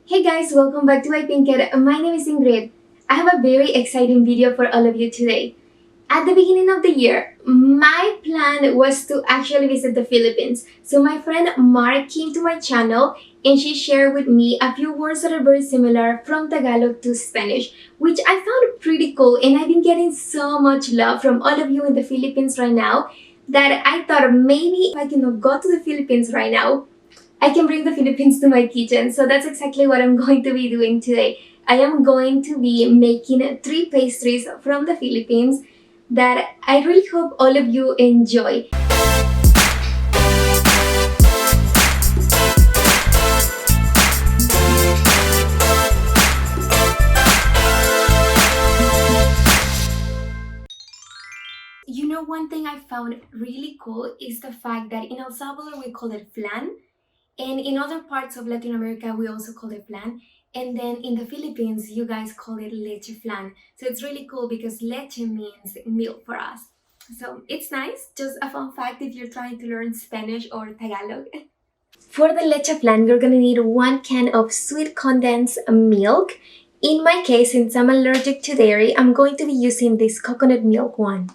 Hey guys, welcome back to my Pink Kid. My name is Ingrid. I have a very exciting video for all of you today. At the beginning of the year, my plan was to actually visit the Philippines. So my friend Mark came to my channel and she shared with me a few words that are very similar from Tagalog to Spanish, which I found pretty cool, and I've been getting so much love from all of you in the Philippines right now that I thought maybe if I cannot go to the Philippines right now, I can bring the Philippines to my kitchen. So that's exactly what I'm going to be doing today. I am going to be making 3 pastries from the Philippines that I really hope all of you enjoy. You know, one thing I found really cool is the fact that in El Salvador we call it flan, and in other parts of Latin America, we also call it flan. And then in the Philippines, you guys call it leche flan. So it's really cool because leche means milk for us. So it's nice. Just a fun fact if you're trying to learn Spanish or Tagalog. For the leche flan, you're gonna need 1 can of sweet condensed milk. In my case, since I'm allergic to dairy, I'm going to be using this coconut milk one.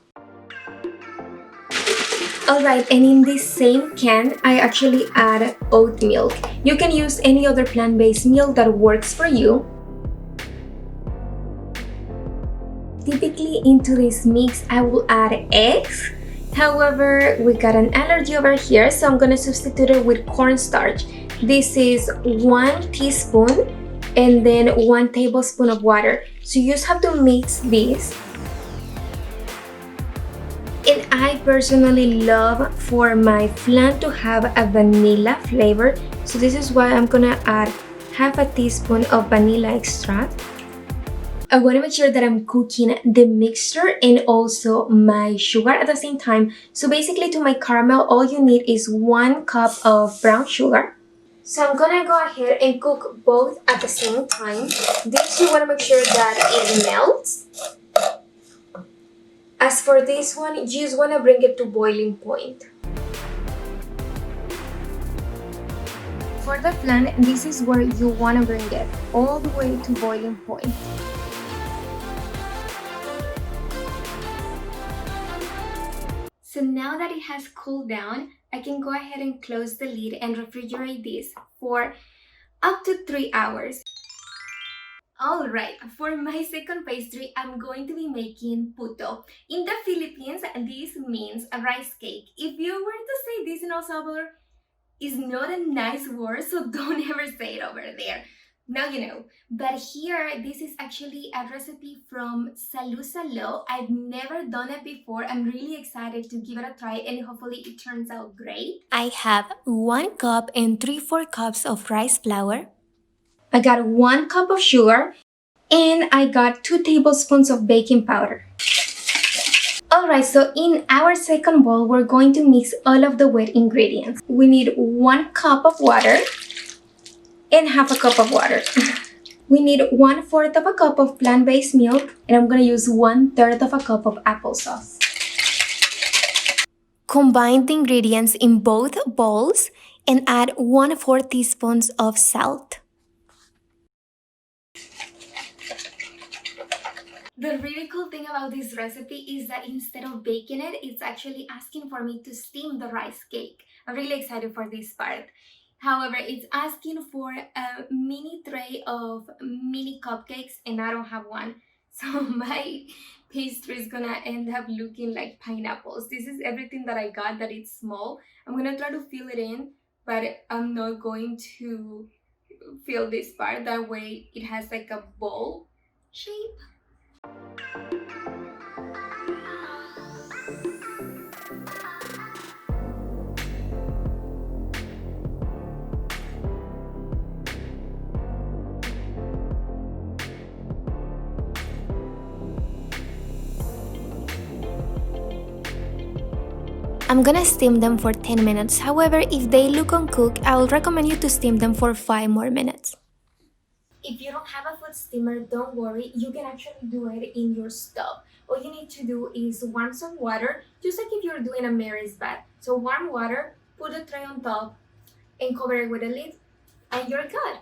Alright, and in this same can, I actually add oat milk. You can use any other plant-based milk that works for you. Typically into this mix, I will add eggs. However, we got an allergy over here, so I'm gonna substitute it with cornstarch. This is 1 teaspoon and then 1 tablespoon of water. So you just have to mix this. And I personally love for my flan to have a vanilla flavor. So this is why I'm gonna add half a teaspoon of vanilla extract. I want to make sure that I'm cooking the mixture and also my sugar at the same time. So basically to my caramel, all you need is 1 cup of brown sugar. So I'm gonna go ahead and cook both at the same time. This you want to make sure that it melts. As for this one, you just want to bring it to boiling point. For the flan, this is where you want to bring it, all the way to boiling point. So now that it has cooled down, I can go ahead and close the lid and refrigerate this for up to 3 hours. Alright, for my second pastry, I'm going to be making Puto. In the Philippines, this means a rice cake. If you were to say this in El Salvador, it's not a nice word, so don't ever say it over there. Now you know. But here, this is actually a recipe from Salud. I've never done it before. I'm really excited to give it a try and hopefully it turns out great. I have 1 cup and 3/4 cups of rice flour. I got 1 cup of sugar, and I got 2 tablespoons of baking powder. Alright, so in our second bowl, we're going to mix all of the wet ingredients. We need 1 cup of water and half a cup of water. We need 1/4 of a cup of plant-based milk, and I'm gonna use 1/3 of a cup of applesauce. Combine the ingredients in both bowls and add 1/4 teaspoons of salt. The really cool thing about this recipe is that instead of baking it, it's actually asking for me to steam the rice cake. I'm really excited for this part. However, it's asking for a mini tray of mini cupcakes and I don't have one. So my pastry is gonna end up looking like pineapples. This is everything that I got that it's small. I'm gonna try to fill it in, but I'm not going to fill this part. That way it has like a bowl shape. I'm gonna steam them for 10 minutes. However, if they look uncooked, I will recommend you to steam them for 5 more minutes. If you don't have a food steamer, don't worry. You can actually do it in your stove. All you need to do is warm some water, just like if you're doing a Mary's bath. So warm water, put a tray on top, and cover it with a lid, and you're good.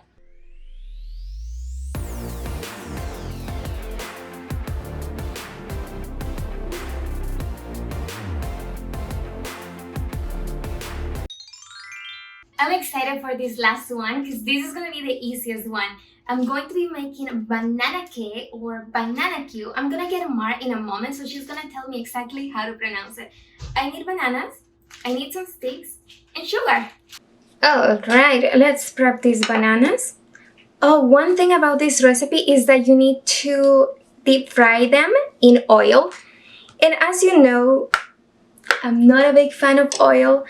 I'm excited for this last one because this is going to be the easiest one. I'm going to be making banana cake or banana Q. I'm going to get Mar in a moment, so she's going to tell me exactly how to pronounce it. I need bananas, I need some sticks, and sugar. Alright, let's prep these bananas. Oh, one thing about this recipe is that you need to deep fry them in oil. And as you know, I'm not a big fan of oil.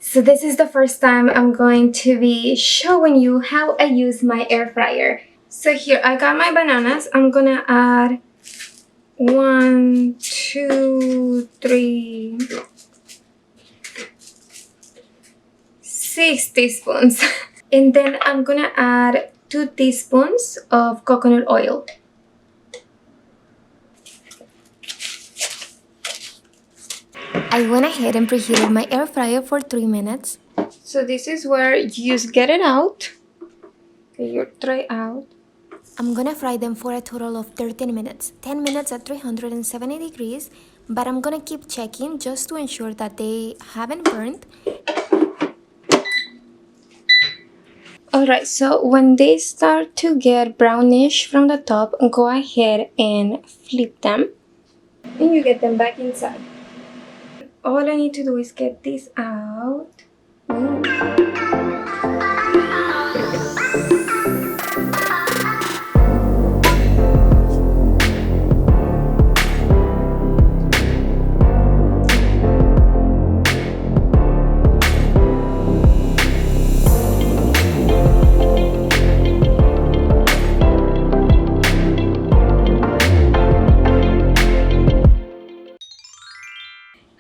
So this is the first time I'm going to be showing you how I use my air fryer. So here I got my bananas. I'm gonna add 1, 2, 3, 6 teaspoons. And then I'm gonna add 2 teaspoons of coconut oil. I went ahead and preheated my air fryer for 3 minutes. So this is where you just get it out. Get your tray out. I'm gonna fry them for a total of 13 minutes. 10 minutes at 370 degrees, but I'm gonna keep checking just to ensure that they haven't burned. Alright, so when they start to get brownish from the top, go ahead and flip them. And you get them back inside. All I need to do is get this out.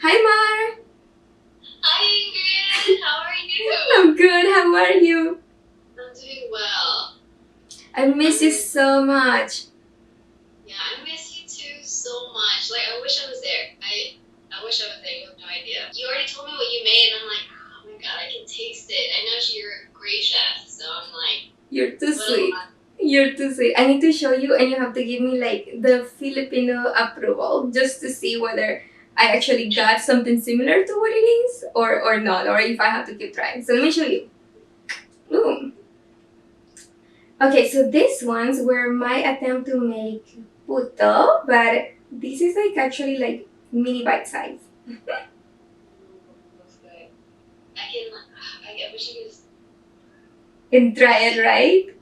Hi, Mar! Hi Ingrid, how are you? I'm good, how are you? I'm doing well. I miss you so much. Yeah, I miss you too so much. Like, I wish I was there. I wish I was there. You have no idea. You already told me what you made, and I'm like, oh my god, I can taste it. I know you're a great chef, so I'm like, You're too what sweet. a- You're too sweet. I need to show you, and you have to give me like the Filipino approval just to see whether I actually got something similar to what it is or not, or if I have to keep trying. So let me show you. Ooh. Okay, so these ones were my attempt to make Putto, but this is like actually like mini bite size. Looks good. I wish I could just, And try it, right?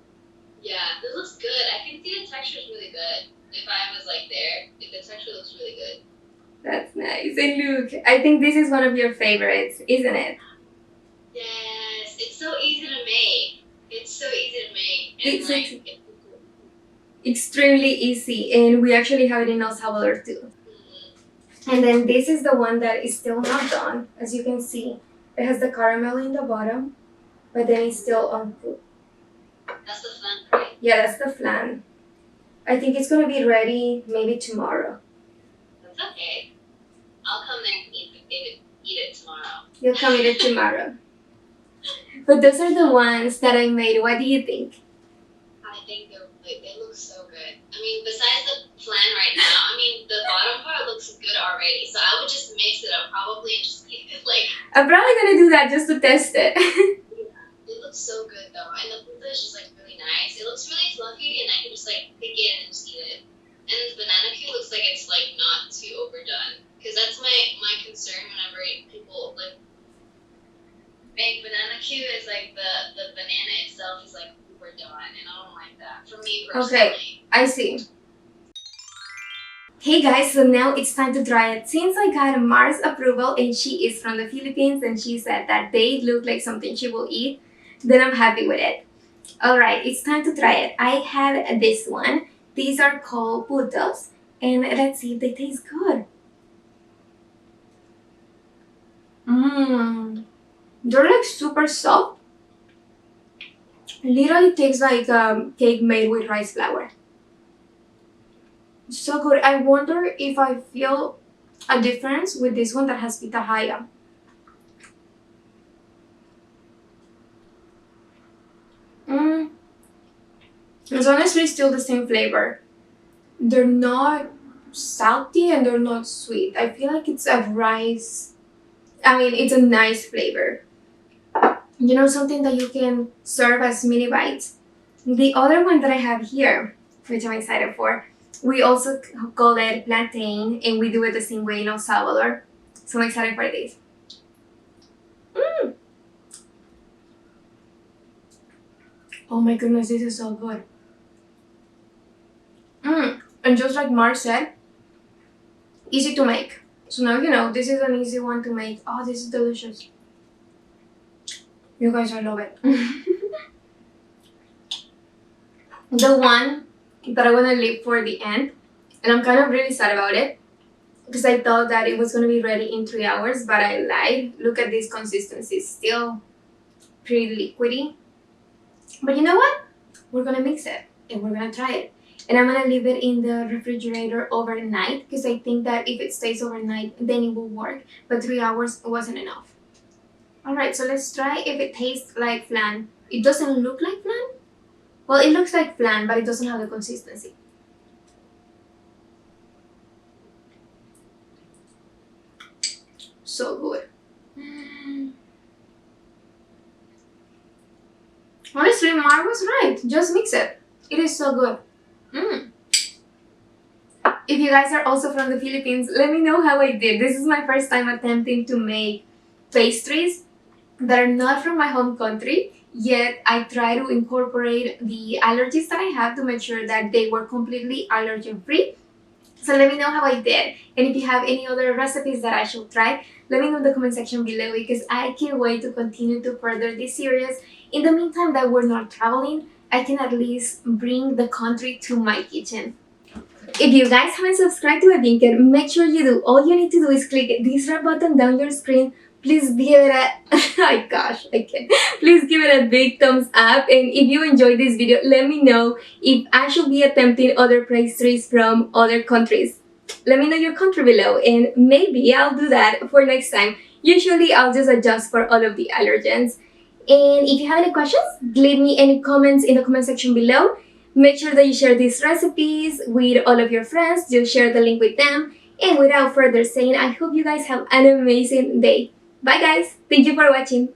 yeah, this looks good. I can see the texture is really good. If I was like there, the texture looks really good. That's nice. And look, I think this is one of your favorites, isn't it? Yes, it's so easy to make. It's so easy to make, and It's like, extremely easy, and we actually have it in El Salvador too. And then this is the one that is still not done, as you can see. It has the caramel in the bottom, but then it's still uncooked. That's the fun, right? Yeah, that's the flan. I think it's gonna be ready maybe tomorrow. That's okay. I'll come there and eat it tomorrow. You'll come eat it tomorrow. But those are the ones that I made. What do you think? I think they look so good. I mean, besides the flan right now, I mean, the bottom part looks good already. So I would just mix it up probably and just eat it. Like, I'm probably gonna do that just to test it. it looks so good though. And the pizza is just like really nice. It looks really fluffy and I can just like pick it and just eat it. And the banana cue looks like it's like not too overdone. Because that's my concern whenever people like make banana cue is like the banana itself is like overdone. And I don't like that. For me personally. Okay, I see. Hey guys, so now it's time to try it. Since I got Mar's approval and she is from the Philippines and she said that they look like something she will eat, then I'm happy with it. Alright, it's time to try it. I have this one. These are called Puttos, and let's see if they taste good. They're like super soft. Literally tastes like cake made with rice flour. So good. I wonder if I feel a difference with this one that has pitahaya. It's honestly still the same flavor. They're not salty and they're not sweet. I feel like it's a rice. I mean, it's a nice flavor. You know, something that you can serve as mini bites. The other one that I have here, which I'm excited for, we also call it plantain, and we do it the same way in El Salvador. So I'm excited for this. Mm. Oh my goodness, this is so good. And just like Mar said, easy to make. So now you know, this is an easy one to make. Oh, this is delicious. You guys, I love it. The one that I want to leave for the end, and I'm kind of really sad about it, because I thought that it was going to be ready in 3 hours, but I lied. Look at this consistency, still pretty liquidy. But you know what? We're going to mix it, and we're going to try it. And I'm going to leave it in the refrigerator overnight, because I think that if it stays overnight, then it will work. But 3 hours wasn't enough. Alright, so let's try if it tastes like flan. It doesn't look like flan. Well, it looks like flan, but it doesn't have the consistency. So good. Honestly, Mar was right. Just mix it. It is so good. If you guys are also from the Philippines, let me know how I did. This is my first time attempting to make pastries that are not from my home country, yet I try to incorporate the allergies that I have to make sure that they were completely allergen free. So let me know how I did. And if you have any other recipes that I should try, let me know in the comment section below, because I can't wait to continue to further this series. In the meantime that we're not traveling, I can at least bring the country to my kitchen. If you guys haven't subscribed to Adinker, make sure you do. All you need to do is click this red button down your screen. Please give it a oh gosh, I can't. Please give it a big thumbs up, and if you enjoyed this video, let me know if I should be attempting other pastries from other countries. Let me know your country below, and maybe I'll do that for next time. Usually I'll just adjust for all of the allergens. And if you have any questions, leave me any comments in the comment section below. Make sure that you share these recipes with all of your friends. Just share the link with them. And without further saying, I hope you guys have an amazing day. Bye guys. Thank you for watching.